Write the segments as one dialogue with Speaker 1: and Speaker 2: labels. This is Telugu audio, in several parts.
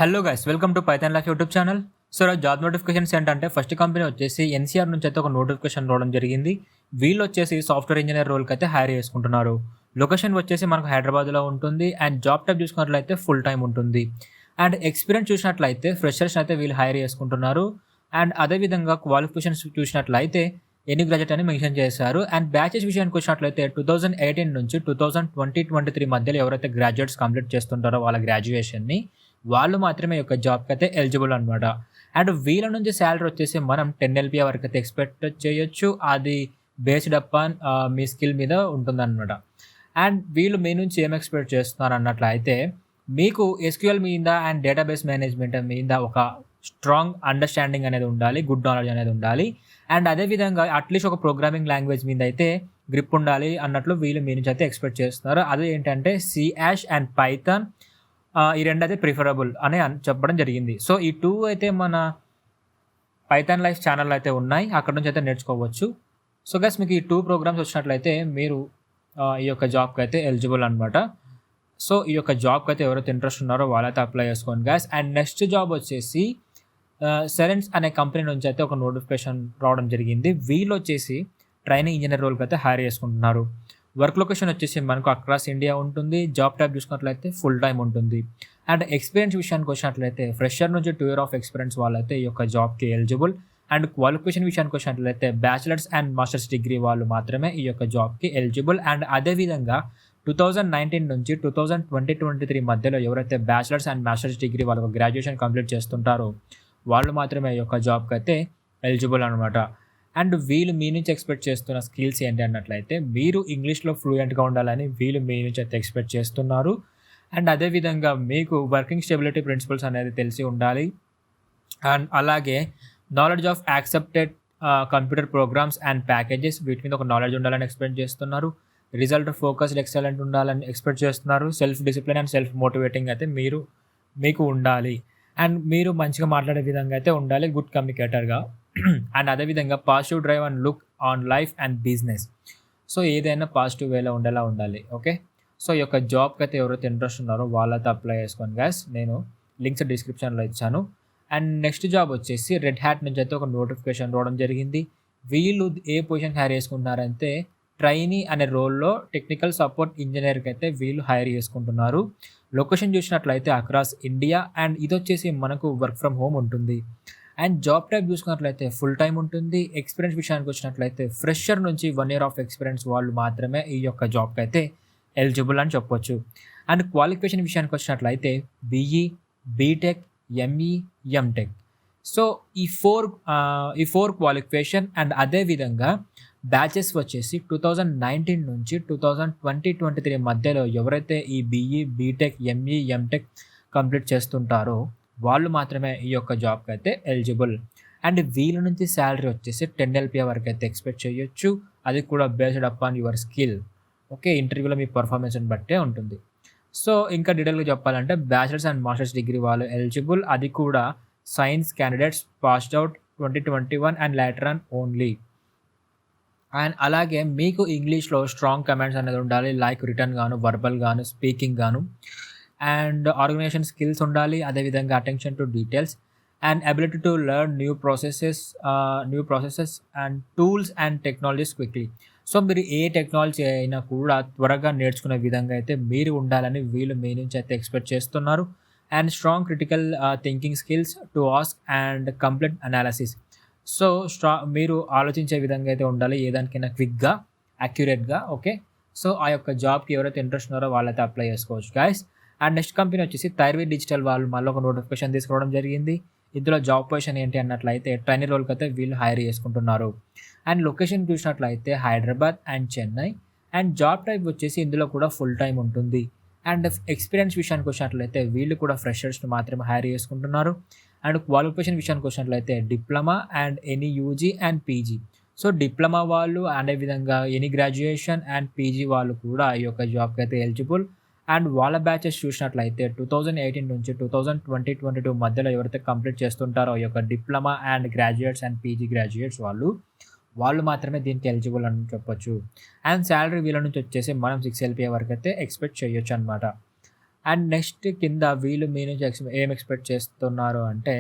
Speaker 1: Hello guys, welcome to Python life YouTube channel. So job notifications ఏంటంటే ఫస్ట్ కంపెనీ వచ్చేసి ఎన్సీఆర్ నుంచి అయితే ఒక నోటిఫికేషన్ రావడం జరిగింది. వీళ్ళు వచ్చేసి సాఫ్ట్వేర్ ఇంజనీర్ రోల్కి అయితే హైర్ చేసుకుంటున్నారు. లొకేషన్ వచ్చేసి మనకు హైదరాబాద్లో ఉంటుంది అండ్ జాబ్ టైప్ చూసుకున్నట్లయితే ఫుల్ టైం ఉంటుంది. అండ్ ఎక్స్పీరియన్స్ చూసినట్లయితే ఫ్రెషర్స్ అయితే వీళ్ళు హైర్ చేసుకుంటున్నారు. అండ్ అదేవిధంగా క్వాలిఫికేషన్స్ చూసినట్లయితే ఎన్ని గ్రాడ్యుయేట్ అని మెన్షన్ చేశారు. అండ్ బ్యాచెస్ విషయానికి వచ్చినట్లయితే 2018 నుంచి 2023 మధ్యలో ఎవరైతే గ్రాడ్యుయేట్స్ కంప్లీట్ చేస్తుంటారో వాళ్ళ గ్రాడ్యుయేషన్ని వాళ్ళు మాత్రమే ఈ యొక్క జాబ్కి అయితే ఎలిజిబుల్ అనమాట. అండ్ వీళ్ళ నుంచి శాలరీ వచ్చేసి మనం 10 LPA వరకు అయితే ఎక్స్పెక్ట్ చేయొచ్చు. అది బేస్డ్ అపాన్ మీ స్కిల్ మీద ఉంటుందన్నమాట. అండ్ వీళ్ళు మీ నుంచి ఏం ఎక్స్పెక్ట్ చేస్తున్నారు అన్నట్లయితే మీకు ఎస్క్యూఎల్ మీద అండ్ డేటాబేస్ మేనేజ్మెంట్ మీద ఒక స్ట్రాంగ్ అండర్స్టాండింగ్ అనేది ఉండాలి, గుడ్ నాలెడ్జ్ అనేది ఉండాలి. అండ్ అదేవిధంగా అట్లీస్ట్ ఒక ప్రోగ్రామింగ్ లాంగ్వేజ్ మీద అయితే గ్రిప్ ఉండాలి అన్నట్లు వీళ్ళు మీ నుంచి అయితే ఎక్స్పెక్ట్ చేస్తున్నారు. అదే ఏంటంటే సియాష్ అండ్ పైథాన్, ఈ రెండు అయితే ప్రిఫరబుల్ అని చెప్పడం జరిగింది. సో ఈ టూ అయితే మన పైథాన్ లైఫ్ ఛానల్ అయితే ఉన్నాయి, అక్కడ నుంచి అయితే నేర్చుకోవచ్చు. సో గైస్, మీకు ఈ 2 ప్రోగ్రామ్స్ వచ్చినట్లయితే మీరు ఈ యొక్క జాబ్కి అయితే ఎలిజిబుల్ అనమాట. సో ఈ యొక్క జాబ్కి అయితే ఎవరైతే ఇంట్రెస్ట్ ఉన్నారో వాళ్ళైతే అప్లై చేసుకోండి గైస్. అండ్ నెక్స్ట్ జాబ్ వచ్చేసి సెరెన్స్ అనే కంపెనీ నుంచి అయితే ఒక నోటిఫికేషన్ రావడం జరిగింది. వీళ్ళు వచ్చేసి ట్రైనింగ్ ఇంజనీర్ రోల్కి అయితే హైర్ చేసుకుంటున్నారు. వర్క్ లొకేషన్ వచ్చేసి మనకు అక్రాస్ ఇండియా ఉంటుంది. జాబ్ టైప్ చూసుకున్నట్లయితే ఫుల్ టైం ఉంటుంది. అండ్ ఎక్స్పీరియన్స్ విషయానికి వచ్చినట్లయితే ఫ్రెషర్ నుంచి 2 years ఆఫ్ ఎక్స్పీరియన్స్ వాళ్ళైతే ఈ యొక్క జాబ్కి ఎలిజిబుల్. అండ్ క్వాలిఫికేషన్ విషయానికి వచ్చినట్లయితే బ్యాచిలర్స్ అండ్ మాస్టర్స్ డిగ్రీ వాళ్ళు మాత్రమే ఈ యొక్క జాబ్కి ఎలిజిబుల్. అండ్ అదేవిధంగా 2019 నుంచి 2023 మధ్యలో ఎవరైతే బ్యాచిలర్స్ అండ్ మాస్టర్స్ డిగ్రీ వాళ్ళకు గ్రాడ్యుయేషన్ కంప్లీట్ చేస్తుంటారో వాళ్ళు మాత్రమే ఈ యొక్క జాబ్కి అయితే ఎలిజిబుల్ అనమాట. అండ్ వీళ్ళు మీ నుంచి ఎక్స్పెక్ట్ చేస్తున్న స్కిల్స్ ఏంటి అన్నట్లయితే మీరు ఇంగ్లీష్లో ఫ్లూయెంట్గా ఉండాలని వీళ్ళు మీ నుంచి అయితే ఎక్స్పెక్ట్ చేస్తున్నారు. అండ్ అదేవిధంగా మీకు వర్కింగ్ స్టెబిలిటీ ప్రిన్సిపల్స్ అనేది తెలిసి ఉండాలి. అండ్ అలాగే knowledge of accepted computer programs and packages వీటి మీద ఒక నాలెడ్జ్ ఉండాలని ఎక్స్పెక్ట్ చేస్తున్నారు. రిజల్ట్ ఫోకస్డ్ ఎక్సలెంట్ ఉండాలని ఎక్స్పెక్ట్ చేస్తున్నారు. Self discipline and self motivating అయితే మీకు ఉండాలి. అండ్ మీరు మంచిగా మాట్లాడే విధంగా అయితే ఉండాలి, గుడ్ కమ్యూనికేటర్గా. అండ్ అదేవిధంగా positive drive and look on life and business. So ఏదైనా పాజిటివ్ వేలో ఉండేలా ఉండాలి. ఓకే, సో ఈ యొక్క జాబ్కి అయితే ఎవరైతే ఇంట్రెస్ట్ ఉన్నారో వాళ్ళైతే అప్లై చేసుకోండి గ్యాస్. నేను లింక్స్ డిస్క్రిప్షన్లో ఇచ్చాను. అండ్ నెక్స్ట్ జాబ్ వచ్చేసి రెడ్ హ్యాట్ నుంచి అయితే ఒక నోటిఫికేషన్ రావడం జరిగింది. వీళ్ళు ఏ పొజిషన్ హైర్ చేసుకుంటున్నారంటే ట్రైనీ అనే రోల్లో టెక్నికల్ సపోర్ట్ ఇంజనీర్కి అయితే వీళ్ళు హైర్ చేసుకుంటున్నారు. లొకేషన్ చూసినట్లయితే అక్రాస్ ఇండియా. అండ్ ఇది వచ్చేసి మనకు వర్క్ ఫ్రమ్ హోమ్ ఉంటుంది. అండ్ జాబ్ టైప్ చూసుకున్నట్లయితే ఫుల్ టైం ఉంటుంది. ఎక్స్పీరియన్స్ విషయానికి వచ్చినట్లయితే ఫ్రెషర్ నుంచి 1 year ఆఫ్ ఎక్స్పీరియన్స్ వాళ్ళు మాత్రమే ఈ యొక్క జాబ్కి అయితే ఎలిజిబుల్ అని చెప్పొచ్చు. అండ్ క్వాలిఫికేషన్ విషయానికి వచ్చినట్లయితే BE, BTech, ME, MTech. So ఈ ఫోర్ క్వాలిఫికేషన్. అండ్ అదేవిధంగా బ్యాచెస్ వచ్చేసి 2019 నుంచి 2023 మధ్యలో ఎవరైతే ఈ BE, BTech, ME, MTech complete చేస్తుంటారో వాళ్ళు మాత్రమే ఈ యొక్క జాబ్కి అయితే ఎలిజిబుల్. అండ్ వీళ్ళ నుంచి శాలరీ వచ్చేసి 10 LPA వరకు అయితే ఎక్స్పెక్ట్ చేయొచ్చు. అది కూడా based upon your skill. Okay, ఇంటర్వ్యూలో మీ పర్ఫార్మెన్స్ని బట్టే ఉంటుంది. సో ఇంకా డీటెయిల్గా చెప్పాలంటే బ్యాచిలర్స్ అండ్ మాస్టర్స్ డిగ్రీ వాళ్ళు ఎలిజిబుల్. అది కూడా science candidates passed out 2021 and later on only. And అలాగే మీకు ఇంగ్లీష్లో స్ట్రాంగ్ కమాండ్స్ అనేది ఉండాలి, లైక్ రిటర్న్ గాను, వర్బల్ గాను, స్పీకింగ్ గాను. అండ్ ఆర్గనైజేషన్ స్కిల్స్ ఉండాలి. అదేవిధంగా attention to details and ability to learn new processes and tools and technologies quickly. So మీరు ఏ టెక్నాలజీ అయినా కూడా త్వరగా నేర్చుకునే విధంగా అయితే మీరు ఉండాలని వీళ్ళు మీ నుంచి అయితే ఎక్స్పెక్ట్ చేస్తున్నారు. And strong critical thinking skills to ask and complete analysis. So మీరు ఆలోచించే విధంగా అయితే ఉండాలి, ఏదానికైనా క్విక్గా, అక్యురేట్గా. ఓకే, సో ఆ యొక్క జాబ్కి ఎవరైతే ఇంట్రెస్ట్ ఉన్నారో వాళ్ళైతే అప్లై చేసుకోవచ్చు గైస్. అండ్ నెక్స్ట్ కంపెనీ వచ్చేసి థైర్వీ డిజిటల్ వాళ్ళు మళ్ళీ ఒక నోటిఫికేషన్ తీసుకురావడం జరిగింది. ఇందులో జాబ్ పొజిషన్ ఏంటి అన్నట్లయితే ట్రైనర్ రోల్కి అయితే వీళ్ళు హైర్ చేసుకుంటున్నారు. అండ్ లొకేషన్ చూసినట్లయితే Hyderabad and Chennai. And job type వచ్చేసి ఇందులో కూడా ఫుల్ టైం ఉంటుంది. అండ్ ఎక్స్పీరియన్స్ విషయానికి వచ్చినట్లయితే వీళ్ళు కూడా ఫ్రెషర్స్ని మాత్రమే హైర్ చేసుకుంటున్నారు. అండ్ క్వాలిఫికేషన్ విషయానికి వచ్చినట్లయితే diploma and any UG and PG. So diploma వాళ్ళు అండ్ అదేవిధంగా ఎనీ గ్రాడ్యుయేషన్ అండ్ పీజీ వాళ్ళు కూడా ఈ యొక్క జాబ్కి అయితే ఎలిజిబుల్. అండ్ వాళ్ళ బ్యాచెస్ చూసినట్లయితే 2018 నుంచి 2022 మధ్యలో ఎవరైతే కంప్లీట్ చేస్తుంటారో ఈ యొక్క diploma and graduates and PG graduates వాళ్ళు మాత్రమే దీనికి ఎలిజిబుల్ అని చెప్పొచ్చు. అండ్ శాలరీ వీళ్ళ నుంచి వచ్చేసి మనం 6 LPA వరకు అయితే ఎక్స్పెక్ట్ చేయొచ్చు అనమాట. అండ్ నెక్స్ట్ కింద వీళ్ళు మీ నుంచి ఏం ఎక్స్‌పెక్ట్ చేస్తున్నారు అంటే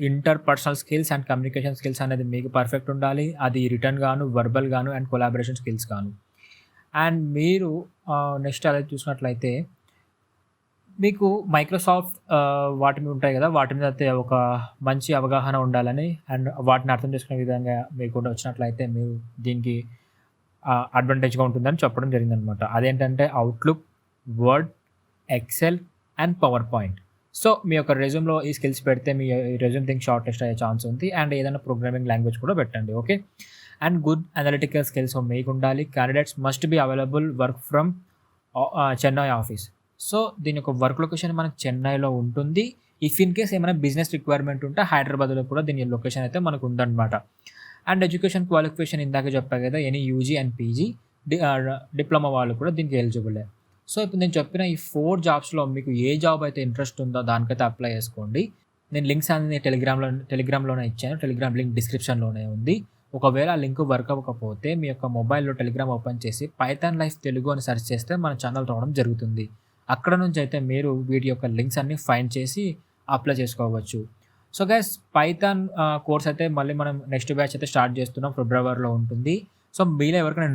Speaker 1: interpersonal skills and communication skills అనేది మీకు పర్ఫెక్ట్ ఉండాలి. అది రిటర్న్ గాను, వర్బల్ గాను అండ్ కొలాబరేషన్ స్కిల్స్ గాను. అండ్ మీరు నెక్స్ట్ అదే చూసినట్లయితే మీకు మైక్రోసాఫ్ట్ వాటి మీద ఉంటాయి కదా! వాటి మీద అయితే ఒక మంచి అవగాహన ఉండాలని అండ్ వాటిని అర్థం చేసుకునే విధంగా మీకు వచ్చినట్లయితే మీరు దీనికి అడ్వాంటేజ్‌గా ఉంటుందని చెప్పడం జరిగిందనమాట. అదేంటంటే Outlook, Word, Excel and PowerPoint. So, మీ యొక్క రెజ్యూమ్‌లో ఈ స్కిల్స్ పెడితే మీ రెజ్యూమ్ థింక్ షార్ట్ లిస్ట్ అయ్యే ఛాన్స్ ఉంది. అండ్ ఏదైనా ప్రోగ్రామింగ్ లాంగ్వేజ్ కూడా పెట్టండి. Okay. And good analytical skills మీకుండాలి. Candidates must be available work from Chennai office. So, దీని యొక్క వర్క్ లొకేషన్ మనకు చెన్నైలో ఉంటుంది. ఇఫ్ ఇన్ కేస్ ఏమైనా బిజినెస్ రిక్వైర్మెంట్ ఉంటే హైదరాబాద్‌లో కూడా దీని లొకేషన్ అయితే మనకు ఉందన్నమాట. అండ్ ఎడ్యుకేషన్ క్వాలిఫికేషన్ ఇందాక చెప్పా కదా! Any UG and PG diploma వాళ్ళు కూడా దీనికి ఎలిజిబులే. సో, ఇప్పుడు నేను చెప్పిన ఈ 4 జాబ్స్‌లో మీకు ఏ జాబ్ అయితే ఇంట్రెస్ట్ ఉందో దానికైతే అప్లై చేసుకోండి. నేను లింక్స్ అన్ని టెలిగ్రామ్‌లోనే ఇచ్చాను. టెలిగ్రామ్ లింక్ డిస్క్రిప్షన్‌లోనే ఉంది. ఒకవేళ ఆ లింక్ వర్క్ అవ్వకపోతే మీ యొక్క మొబైల్‌లో టెలిగ్రామ్ ఓపెన్ చేసి పైథాన్ లైఫ్ తెలుగు అని సెర్చ్ చేస్తే మన ఛానల్ రావడం జరుగుతుంది. అక్కడ నుంచి అయితే మీరు వీటి యొక్క లింక్స్ అన్నీ ఫైండ్ చేసి అప్లై చేసుకోవచ్చు. సో గైస్ పైథాన్ కోర్స్ అయితే మళ్ళీ మనం నెక్స్ట్ బ్యాచ్ అయితే స్టార్ట్ చేస్తున్నాం. ఫిబ్రవరిలో ఉంటుంది. సో మీలో ఎవరికైనా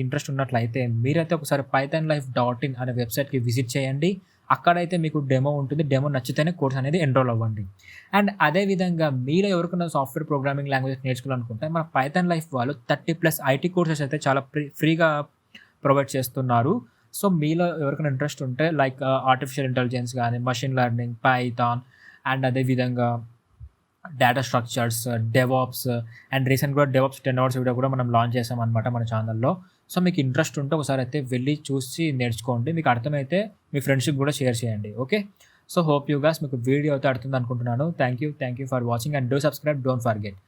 Speaker 1: ఇంట్రెస్ట్ ఉన్నట్లయితే మీరైతే ఒకసారి pythonlife.in అనే వెబ్‌సైట్‌కి విజిట్ చేయండి. అక్కడైతే మీకు డెమో ఉంటుంది. డెమో నచ్చితేనే కోర్స్ అనేది ఎన్రోల్ అవ్వండి. అండ్ అదే విధంగా మీలో ఎవరికైనా సాఫ్ట్‌వేర్ ప్రోగ్రామింగ్ లాంగ్వేజెస్ నేర్చుకోవాలనుకుంటే మన పైథాన్ లైఫ్ వాళ్ళు 30+ ఐటీ కోర్సెస్ అయితే చాలా ఫ్రీగా ప్రొవైడ్ చేస్తున్నారు. సో మీలో ఎవరికైనా ఇంట్రెస్ట్ ఉంటే లైక్ ఆర్టిఫిషియల్ ఇంటెలిజెన్స్ గానీ, మెషిన్ లెర్నింగ్, పైథాన్ అండ్ అదే విధంగా డేటా స్ట్రక్చర్స్, డెవాప్స్ అండ్ రీసెంట్‌గా డెవాప్స్ 10 అవర్స్ వీడియో కూడా మనం లాంచ్ చేసామనమాట మన ఛానల్‌లో. సో మీకు ఇంట్రెస్ట్ ఉంటే ఒకసారి అయితే వెళ్లి చూసి నేర్చుకోండి. మీకు అర్థమైతే మీ ఫ్రెండ్స్‌కి కూడా షేర్ చేయండి. Okay. So hope you guys మీకు వీడియో అయితే అర్థమైంది అనుకుంటున్నాను. Thank you for watching and do subscribe. Don't forget.